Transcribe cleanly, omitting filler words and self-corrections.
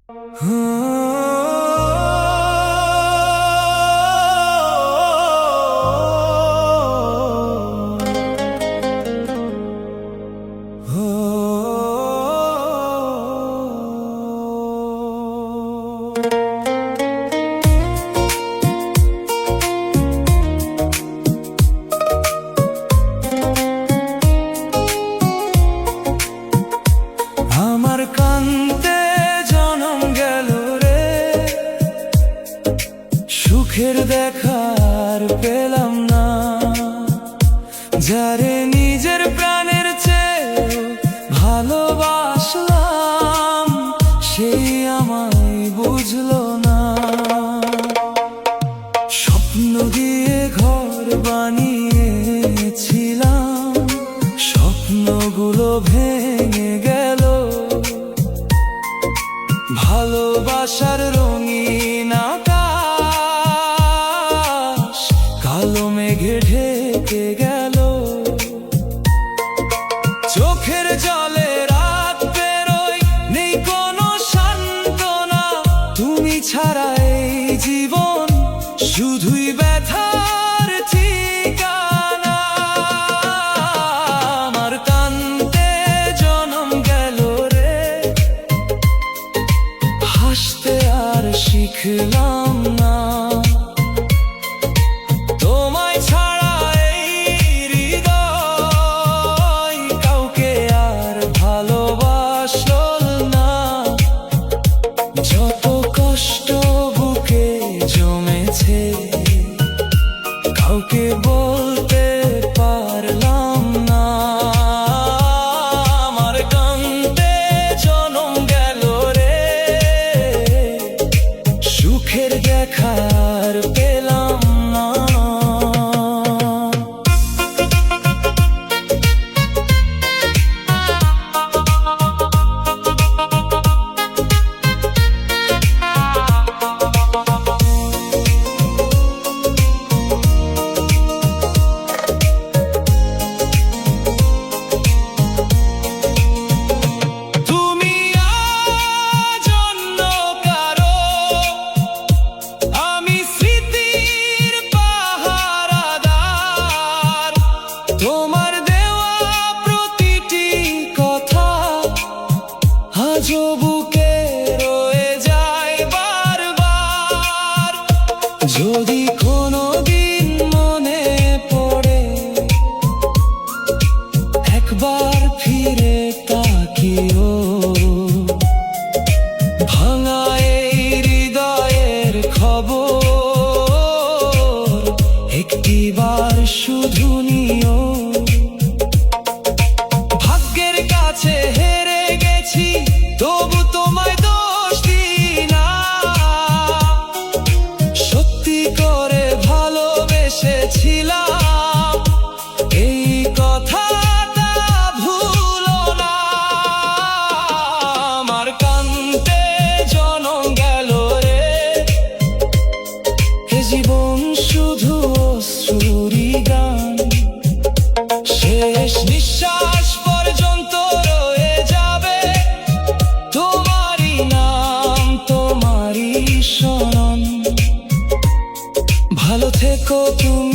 আমার কান্তে জনম গেল রে, সুখের দেখার পেলাম না। যারে নিজের প্রাণের চেয়ে ভালোবাসলাম, সেই আমায় বুঝলো না। স্বপ্ন দিয়ে ঘর বানিয়েছিলাম, স্বপ্নগুলো ভেঙে গেল। ভালোবাসার রঙিন আকাশ কালো মেঘে ঢেকে গেল। চোখের জলে রাত বেরোয়, নেই কোনো সান্ত্বনা। তুমি ছাড়া এই জীবন শুধুই ব্যথার ঠিকানা। আমার কান্তে জনম গেল রে, হাসতে আর শিখলাম না। তোমায় ছাড়া এই হৃদয় কাউকে আর ভালোবাসলো না। যত কষ্ট বুকে জমেছে, কাউকে বলতে পারলাম না। আমার কান্তে জনম গেল রে, সুখের দেখার পেলাম না। তোমার দেওয়া প্রতিটি কথা আজও বুকে রয়ে যায় বারবার। যদি কোনোদিন মনে পড়ে, একবার ফিরে তাকিও। ভাঙা এই হৃদয়ের খবর একটিবার শুধু নিও। ভাগ্যের কাছে হেরে গেছি, তবু তোমায় দোষ দিই না। সত্যি করে ভালোবেসেছিলাম, এই কথাটা ভুলো না। আমার কান্তে জনম গেল রে, এ জীবন শুধু অশ্রুরই গান। শেষ নিঃশ্বাস পর্যন্ত রয়ে যাবে তোমারই নাম, তোমারই সনম। ভালো থেকো তুমি।